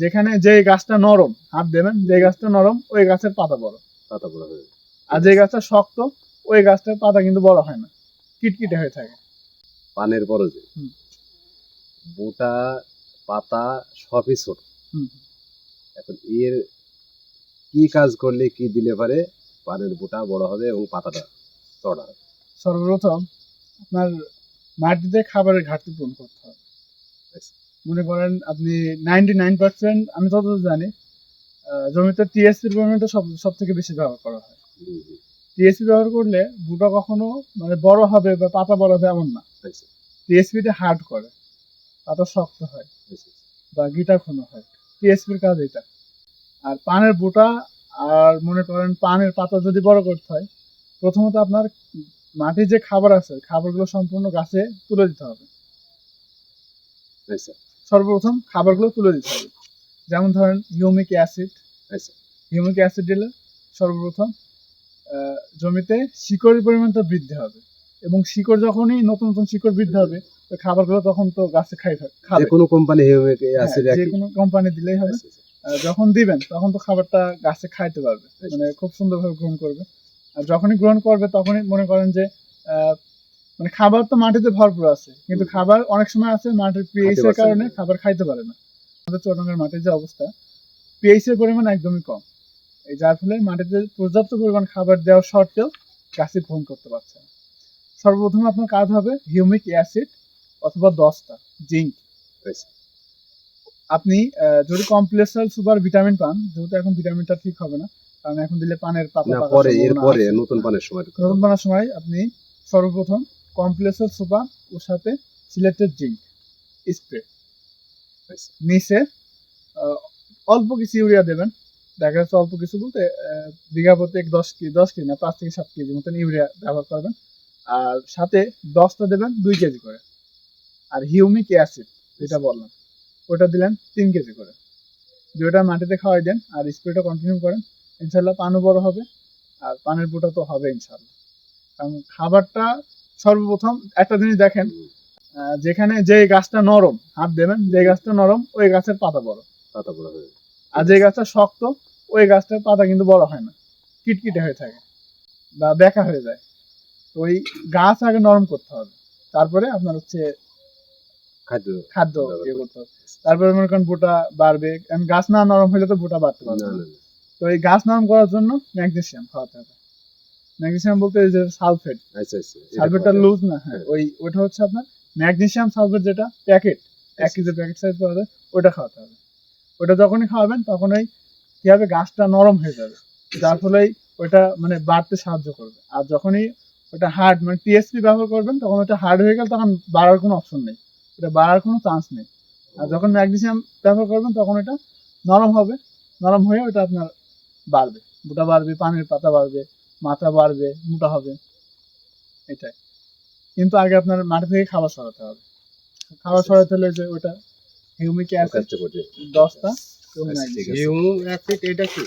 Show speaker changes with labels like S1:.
S1: যেখানে যে গাছটা নরম হাত দেবেন, যে গাছটা নরম ওই গাছের পাতা বড়, আর যে গাছটা শক্ত ওই গাছটার পাতা কিন্তু বড় হয় না, কিটকিটে হয়ে থাকে।
S2: পানের বরজে বোটা পাতা সবই ছোট। এখন এর কি কাজ করলে কি দিলে পারে পানের বোটা বড় হবে এবং পাতাটা চড়া হবে?
S1: সর্বপ্রথম আপনার মাটিতে খাবারের ঘাটতি পূরণ করতে হবে। মনে করেন আপনি 99% আমি যতদূর জানি জমিতে টিএসপির পরিমাণটা সব থেকে বেশি ব্যবহার করা হয়। টিএসপি ব্যবহার করলে বুটা কখনো মানে বড় হবে বা পাতা বড় হবে এমন না। টিএসপিটা হার্ড করে, পাতা শক্ত হয় বা গিটা ঘন হয়, টিএসপির কাজ এটা। আর পানের বুটা আর মনে করেন পানের পাতা যদি বড় করতে হয়, প্রথমত আপনার মাটির যে খাবার আছে খাবারগুলো সম্পূর্ণ গাছে তুলে দিতে হবে। সর্বপ্রথম খাবারগুলো তুলে দিতে হবে, যেমন ধরেন হিউমিক অ্যাসিড। হিউমিক অ্যাসিড দিলে সর্বপ্রথম জমিতে শিকড়ের পরিমাণটা বৃদ্ধি হবে, এবং শিকড় যখনই নতুন নতুন শিকড় বৃদ্ধি হবে ওই খাবারগুলো তখন তো গাছে খাবে।
S2: যে কোনো কোম্পানি হিউমিক অ্যাসিড
S1: যে কোনো কোম্পানি দিলেই হবে। যখন দিবেন তখন তো খাবারটা গাছে খাইতে পারবে, মানে খুব সুন্দরভাবে গ্রহণ করবে। আর যখনই গ্রহণ করবে তখনই মনে করেন যে মানে খাবার তো মাটিতে ভরপুর আছে, কিন্তু খাবার অনেক সময় আছে মাটির পিএইচ এর কারণে খাবার খাইতে পারে না। আমাদের চুয়াডাঙ্গার মাটির যে অবস্থা, পিএইচ এর পরিমাণ একদমই কম, এই যার ফলে মাটিতে পর্যাপ্ত পরিমাণ খাবার দেওয়া সত্ত্বেও গাছে গ্রহণ করতে পারছে না। সর্বপ্রথম আপনার কাজ হবে হিউমিক অ্যাসিড অথবা 10টা জিঙ্ক। আপনি যদি কমপ্লেক্সাল সুপার ভিটামিন পান, যেহেতু এখন ভিটামিনটা ঠিক হবে না কারণ এখন দিলে পানের পাতা
S2: পরে এরপরে নতুন পানের
S1: সময় আপনি সর্বপ্রথম কমপ্লেক্সাল সুপার ওর সাথে সিলেক্টেড জিঙ্ক স্প্রে, নিচে অল্প কিছু ইউরিয়া দেবেন। দেখা যাচ্ছে অল্প কিছু বলতে বিঘা প্রতি 10 কেজি না 5 থেকে 7 কেজি মতন ইউরিয়া ব্যবহার করবেন, আর সাথে 10টা দেবেন 2 কেজি করে। আর হিউমিক অ্যাসিড যেটা বললাম ওটা দিলেন 3 কেজি করে। দুইটা মাটিতে খাওয়াই দেন আর স্প্রেটা কন্টিনিউ করেন, ইনশাল্লাহ পানও বড় হবে আর পানের বোটা তো হবে ইনশাল্লাহ। কারণ খাবারটা সর্বপ্রথম একটা জিনিস দেখেন, যেখানে যে গাছটা নরম হাত দেবেন, যে গাছটা নরম ওই গাছের পাতা বড়, আর যে গাছটা শক্ত ওই গাছটার পাতা কিন্তু বড় হয় না, কিটকিটে হয়ে থাকে বা বেঁকা হয়ে যায়। তো ওই গাছ আগে নরম করতে হবে, তারপরে আপনার হচ্ছে খাদ্য ইয়ে করতে হবে। তারপরে মনে করেন বোটা বাড়বে, গাছ না নরম হলে তো বোটা বাড়তে পারবে না। তো এই গাছ নরম করার জন্য ম্যাগনেসিয়াম খাওয়াতে হবে। ম্যাগনেসিয়াম বলতে যে সালফেট, সালফেটটা লুজ না, হ্যাঁ ওইটা হচ্ছে আপনার ম্যাগনেসিয়াম সালফেট, যেটা প্যাকেট 1 কেজি প্যাকেট সাইজ পাওয়া যায়, ওটা খাওয়াতে হবে। ওটা যখনই খাওয়াবেন তখনই কি হবে, গাছটা নরম হয়ে যাবে, যার ফলে ওইটা মানে বাড়তে সাহায্য করবে। আর যখনই ওটা হার্ড মানে টিএসপি ব্যবহার করবেন তখন ওটা হার্ড হয়ে গেলে তখন বাড়ার কোনো অপশন নেই, ওটা বাড়ার কোনো চান্স নেই। আর যখন ম্যাগনেসিয়াম ব্যবহার করবেন তখন এটা নরম হবে, নরম হয়ে ওটা আপনার বাড়বে, মোটা বাড়বে, পানির পাতা বাড়বে, মাথা বাড়বে, মোটা হবে, এটাই। কিন্তু আগে আপনার মাটি থেকে খাবার সরাতে হবে। খাবার সরাতে হলে যে ওটা হিউমিক অ্যাসিড 10টা,
S2: হিউমিক অ্যাসিড এটা কি?